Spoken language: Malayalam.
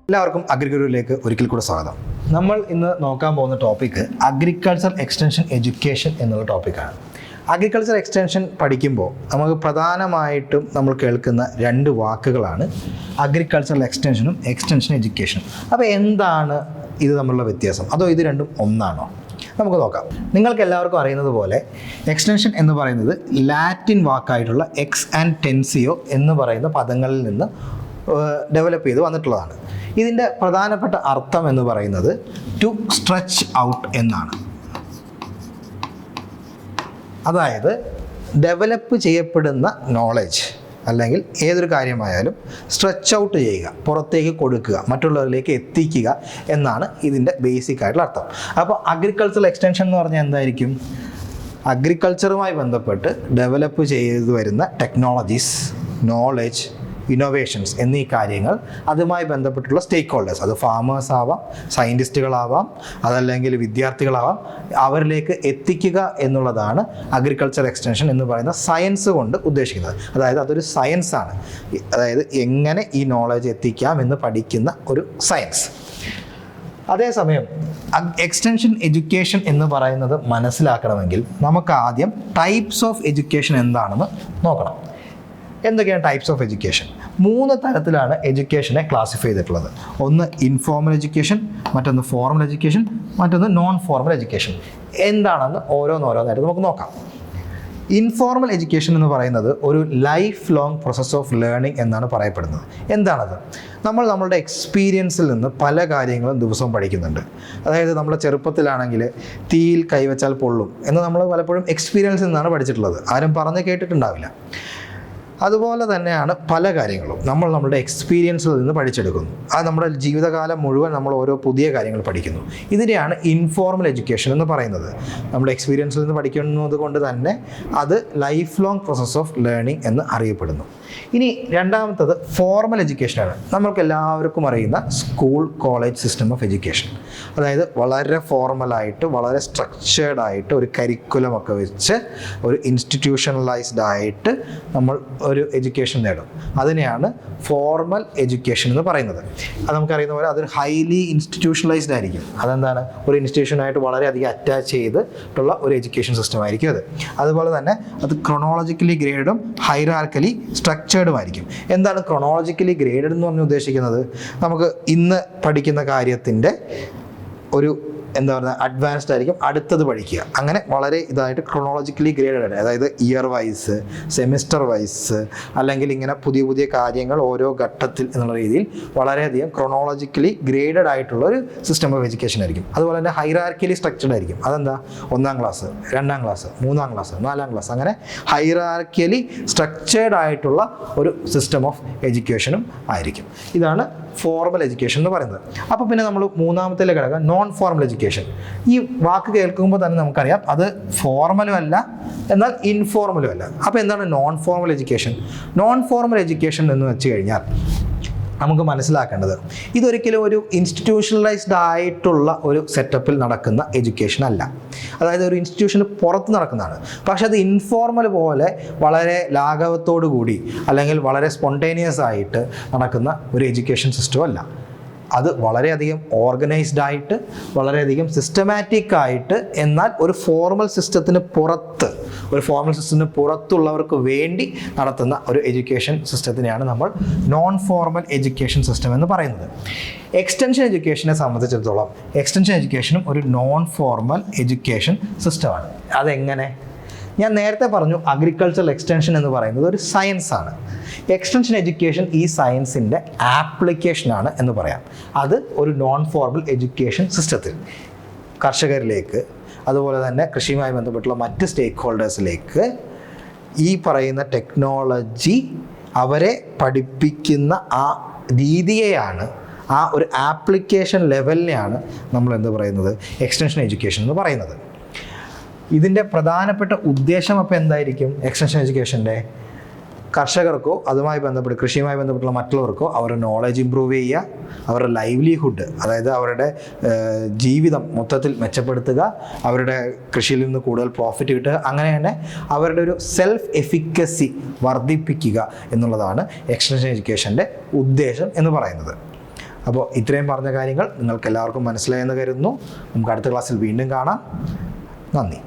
എല്ലാവർക്കും അഗ്രിഗുരുവിലേക്ക് ഒരിക്കൽ കൂടെ സ്വാഗതം. നമ്മൾ ഇന്ന് നോക്കാൻ പോകുന്ന ടോപ്പിക്ക് അഗ്രികൾച്ചർ എക്സ്റ്റൻഷൻ എഡ്യൂക്കേഷൻ എന്നുള്ള ടോപ്പിക്കാണ്. അഗ്രികൾച്ചർ എക്സ്റ്റൻഷൻ പഠിക്കുമ്പോൾ നമുക്ക് പ്രധാനമായിട്ടും നമ്മൾ കേൾക്കുന്ന രണ്ട് വാക്കുകളാണ് അഗ്രികൾച്ചറൽ എക്സ്റ്റൻഷനും എക്സ്റ്റൻഷൻ എഡ്യൂക്കേഷനും. അപ്പോൾ എന്താണ് ഇത് തമ്മിലുള്ള വ്യത്യാസം? അതോ ഇത് രണ്ടും ഒന്നാണോ? നമുക്ക് നോക്കാം. നിങ്ങൾക്ക് എല്ലാവർക്കും അറിയുന്നത് പോലെ എക്സ്റ്റൻഷൻ എന്ന് പറയുന്നത് ലാറ്റിൻ വാക്കായിട്ടുള്ള എക്സ് ആൻഡ് ടെൻസിയോ എന്ന് പറയുന്ന പദങ്ങളിൽ നിന്ന് ഡെവലപ്പ് ചെയ്ത് വന്നിട്ടുള്ളതാണ്. ഇതിൻ്റെ പ്രധാനപ്പെട്ട അർത്ഥം എന്ന് പറയുന്നത് ടു സ്ട്രെച്ച് ഔട്ട് എന്നാണ്. അതായത് ഡെവലപ്പ് ചെയ്യപ്പെടുന്ന നോളജ് അല്ലെങ്കിൽ ഏതൊരു കാര്യമായാലും സ്ട്രെച്ച് ഔട്ട് ചെയ്യുക, പുറത്തേക്ക് കൊടുക്കുക, മറ്റുള്ളവരിലേക്ക് എത്തിക്കുക എന്നാണ് ഇതിൻ്റെ ബേസിക് ആയിട്ടുള്ള അർത്ഥം. അപ്പോൾ അഗ്രികൾച്ചറൽ എക്സ്റ്റൻഷൻ എന്ന് പറഞ്ഞാൽ എന്തായിരിക്കും? അഗ്രികൾച്ചറുമായി ബന്ധപ്പെട്ട് ഡെവലപ്പ് ചെയ്തു വരുന്ന ടെക്നോളജീസ്, നോളജ്, ഇന്നോവേഷൻസ് എന്നീ കാര്യങ്ങൾ, അതുമായി ബന്ധപ്പെട്ടുള്ള സ്റ്റേക്ക് ഹോൾഡേഴ്സ്, അത് ഫാമേഴ്സ് ആവാം, സയൻറ്റിസ്റ്റുകളാവാം, അതല്ലെങ്കിൽ വിദ്യാർത്ഥികളാവാം, അവരിലേക്ക് എത്തിക്കുക എന്നുള്ളതാണ് അഗ്രികൾച്ചർ എക്സ്റ്റൻഷൻ എന്ന് പറയുന്ന സയൻസ് കൊണ്ട് ഉദ്ദേശിക്കുന്നത്. അതായത് അതൊരു സയൻസാണ്. അതായത് എങ്ങനെ ഈ നോളജ് എത്തിക്കാം എന്ന് പഠിക്കുന്ന ഒരു സയൻസ്. അതേസമയം എക്സ്റ്റൻഷൻ എഡ്യൂക്കേഷൻ എന്ന് പറയുന്നത് മനസ്സിലാക്കണമെങ്കിൽ നമുക്ക് ആദ്യം ടൈപ്സ് ഓഫ് എഡ്യൂക്കേഷൻ എന്താണെന്ന് നോക്കണം. എന്തൊക്കെയാണ് ടൈപ്സ് ഓഫ് എഡ്യൂക്കേഷൻ? 3 തരത്തിലാണ് എഡ്യൂക്കേഷനെ ക്ലാസിഫൈ ചെയ്തിട്ടുള്ളത്. ഒന്ന് ഇൻഫോർമൽ എഡ്യൂക്കേഷൻ, മറ്റൊന്ന് ഫോർമൽ എഡ്യൂക്കേഷൻ, മറ്റൊന്ന് നോൺ ഫോർമൽ എഡ്യൂക്കേഷൻ. എന്താണെന്ന് ഓരോന്നായിട്ട് നമുക്ക് നോക്കാം. ഇൻഫോർമൽ എഡ്യൂക്കേഷൻ എന്ന് പറയുന്നത് ഒരു life long process of learning എന്നാണ് പറയപ്പെടുന്നത്. എന്താണത്? നമ്മളുടെ എക്സ്പീരിയൻസിൽ നിന്ന് പല കാര്യങ്ങളും ദിവസവും പഠിക്കുന്നുണ്ട്. അതായത് നമ്മുടെ ചെറുപ്പത്തിലാണെങ്കിൽ തീയിൽ കൈവച്ചാൽ പൊള്ളും എന്ന് നമ്മൾ പലപ്പോഴും എക്സ്പീരിയൻസിൽ നിന്നാണ് പഠിച്ചിട്ടുള്ളത്. ആരും പറഞ്ഞ് കേട്ടിട്ടുണ്ടാവില്ല. അതുപോലെ തന്നെയാണ് പല കാര്യങ്ങളും നമ്മളുടെ എക്സ്പീരിയൻസിൽ നിന്ന് പഠിച്ചെടുക്കുന്നു. അത് നമ്മുടെ ജീവിതകാലം മുഴുവൻ നമ്മൾ ഓരോ പുതിയ കാര്യങ്ങൾ പഠിക്കുന്നു. ഇതിനെയാണ് ഇൻഫോർമൽ എഡ്യൂക്കേഷൻ എന്ന് പറയുന്നത്. നമ്മുടെ എക്സ്പീരിയൻസിൽ നിന്ന് പഠിക്കുന്നത് കൊണ്ട് തന്നെ അത് life long process of learning എന്ന് അറിയപ്പെടുന്നു. ഇനി രണ്ടാമത്തത് ഫോർമൽ എഡ്യൂക്കേഷനാണ്. നമ്മൾക്ക് എല്ലാവർക്കും അറിയുന്ന school, college system of education. അതായത് വളരെ ഫോർമലായിട്ട്, വളരെ സ്ട്രക്ചേർഡ് ആയിട്ട് ഒരു കരിക്കുലമൊക്കെ വെച്ച് ഒരു ഇൻസ്റ്റിറ്റ്യൂഷണലൈസ്ഡ് ആയിട്ട് നമ്മൾ ഒരു എഡ്യൂക്കേഷൻ നേടും. അതിനെയാണ് ഫോർമൽ എഡ്യൂക്കേഷൻ എന്ന് പറയുന്നത്. അത് നമുക്കറിയുന്ന പോലെ അതൊരു ഹൈലി ഇൻസ്റ്റിറ്റ്യൂഷണലൈസ്ഡ് ആയിരിക്കും. അതെന്താണ്? ഒരു ഇൻസ്റ്റിറ്റ്യൂഷനായിട്ട് വളരെയധികം അറ്റാച്ച് ചെയ്തിട്ടുള്ള ഒരു എഡ്യൂക്കേഷൻ സിസ്റ്റം ആയിരിക്കും അത്. അതുപോലെ തന്നെ അത് ക്രൊണോളജിക്കലി ഗ്രേഡും ഹൈറാർക്കലി സ്ട്രക്ചേർഡുമായിരിക്കും. എന്താണ് ക്രൊണോളജിക്കലി ഗ്രേഡഡ് എന്ന് പറഞ്ഞ് ഉദ്ദേശിക്കുന്നത്? നമുക്ക് ഇന്ന് പഠിക്കുന്ന കാര്യത്തിൻ്റെ ഒരു അഡ്വാൻസ്ഡ് ആയിരിക്കും അടുത്തത് പഠിക്കുക. അങ്ങനെ വളരെ ഇതായിട്ട് ക്രൊണോളജിക്കലി ഗ്രേഡഡ് ആണ്. അതായത് ഇയർ വൈസ്, സെമിസ്റ്റർ വൈസ്, അല്ലെങ്കിൽ ഇങ്ങനെ പുതിയ പുതിയ കാര്യങ്ങൾ ഓരോ ഘട്ടത്തിൽ എന്നുള്ള രീതിയിൽ വളരെയധികം ക്രൊണോളജിക്കലി ഗ്രേഡഡ് ആയിട്ടുള്ള ഒരു സിസ്റ്റം ഓഫ് എഡ്യൂക്കേഷൻ ആയിരിക്കും. അതുപോലെ തന്നെ ഹൈറാർക്കിയലി സ്ട്രക്ചർഡ് ആയിരിക്കും. അതെന്താ? 1ാം ക്ലാസ്, 2ാം ക്ലാസ്, 3ാം ക്ലാസ്, 4ാം ക്ലാസ്, അങ്ങനെ ഹൈറാർക്കിയലി സ്ട്രക്ചേർഡ് ആയിട്ടുള്ള ഒരു സിസ്റ്റം ഓഫ് എഡ്യൂക്കേഷനും ആയിരിക്കും. ഇതാണ് ഫോർമൽ എഡ്യൂക്കേഷൻ എന്ന് പറയുന്നത്. അപ്പോൾ പിന്നെ നമ്മൾ മൂന്നാമത്തേലെ ഘടകം നോൺ ഫോർമൽ എഡ്യൂക്കേഷൻ. ഈ വാക്ക് കേൾക്കുമ്പോൾ തന്നെ നമുക്കറിയാം അത് ഫോർമലും അല്ല, എന്നാൽ ഇൻഫോർമലും അല്ല. അപ്പോൾ എന്താണ് non formal education? Non formal education എന്ന് വെച്ച് കഴിഞ്ഞാൽ നമുക്ക് മനസ്സിലാക്കേണ്ടത് ഇതൊരിക്കലും ഒരു ഇൻസ്റ്റിറ്റ്യൂഷണലൈസ്ഡ് ആയിട്ടുള്ള ഒരു സെറ്റപ്പിൽ നടക്കുന്ന എഡ്യൂക്കേഷൻ അല്ല. അതായത് ഒരു ഇൻസ്റ്റിറ്റ്യൂഷന് പുറത്ത് നടക്കുന്നതാണ്. പക്ഷെ അത് ഇൻഫോർമൽ പോലെ വളരെ ലാഘവത്തോടു കൂടി അല്ലെങ്കിൽ വളരെ സ്പോണ്ടേനിയസ് ആയിട്ട് നടക്കുന്ന ഒരു എഡ്യൂക്കേഷൻ സിസ്റ്റം അല്ല. അത് വളരെയധികം ഓർഗനൈസ്ഡ് ആയിട്ട്, വളരെയധികം സിസ്റ്റമാറ്റിക് ആയിട്ട്, എന്നാൽ ഒരു ഫോർമൽ സിസ്റ്റത്തിന് പുറത്തുള്ളവർക്ക് വേണ്ടി നടത്തുന്ന ഒരു എഡ്യൂക്കേഷൻ സിസ്റ്റത്തിനെയാണ് നമ്മൾ നോൺ ഫോർമൽ എഡ്യൂക്കേഷൻ സിസ്റ്റം എന്ന് പറയുന്നത്. എക്സ്റ്റൻഷൻ എഡ്യൂക്കേഷനെ സംബന്ധിച്ചിടത്തോളം എക്സ്റ്റൻഷൻ എഡ്യൂക്കേഷനും ഒരു നോൺ ഫോർമൽ എഡ്യൂക്കേഷൻ സിസ്റ്റമാണ്. അതെങ്ങനെ? ഞാൻ നേരത്തെ പറഞ്ഞു അഗ്രികൾച്ചറൽ എക്സ്റ്റൻഷൻ എന്ന് പറയുന്നത് ഒരു സയൻസാണ്. എക്സ്റ്റൻഷൻ എഡ്യൂക്കേഷൻ ഈ സയൻസിൻ്റെ ആപ്ലിക്കേഷനാണ് എന്ന് പറയാം. അത് ഒരു നോൺ ഫോർമൽ എഡ്യൂക്കേഷൻ സിസ്റ്റത്തിൽ കർഷകരിലേക്ക്, അതുപോലെ തന്നെ കൃഷിയുമായി ബന്ധപ്പെട്ടുള്ള മറ്റ് സ്റ്റേക്ക് ഹോൾഡേഴ്സിലേക്ക് ഈ പറയുന്ന ടെക്നോളജി അവരെ പഠിപ്പിക്കുന്ന ആ രീതിയെയാണ്, ആ ഒരു ആപ്ലിക്കേഷൻ ലെവലിനെയാണ് നമ്മൾ പറയുന്നത് എക്സ്റ്റൻഷൻ എഡ്യൂക്കേഷൻ എന്ന് പറയുന്നത്. ഇതിൻ്റെ പ്രധാനപ്പെട്ട ഉദ്ദേശം അപ്പോൾ എന്തായിരിക്കും? എക്സ്റ്റൻഷൻ എഡ്യൂക്കേഷൻ്റെ കർഷകർക്കോ അതുമായി ബന്ധപ്പെട്ട് കൃഷിയുമായി ബന്ധപ്പെട്ടുള്ള മറ്റുള്ളവർക്കോ അവരുടെ നോളജ് ഇമ്പ്രൂവ് ചെയ്യുക, അവരുടെ ലൈവ്ലിഹുഡ്, അതായത് അവരുടെ ജീവിതം മൊത്തത്തിൽ മെച്ചപ്പെടുത്തുക, അവരുടെ കൃഷിയിൽ നിന്ന് കൂടുതൽ പ്രോഫിറ്റ് കിട്ടുക, അങ്ങനെ തന്നെ അവരുടെ ഒരു സെൽഫ് എഫിക്കസി വർദ്ധിപ്പിക്കുക എന്നുള്ളതാണ് എക്സ്റ്റൻഷൻ എഡ്യൂക്കേഷൻ്റെ ഉദ്ദേശം എന്ന് പറയുന്നത്. അപ്പോൾ ഇത്രയും പറഞ്ഞ കാര്യങ്ങൾ നിങ്ങൾക്ക് എല്ലാവർക്കും മനസ്സിലായെന്ന് കരുതുന്നു. നമുക്ക് അടുത്ത ക്ലാസ്സിൽ വീണ്ടും കാണാം. നന്ദി.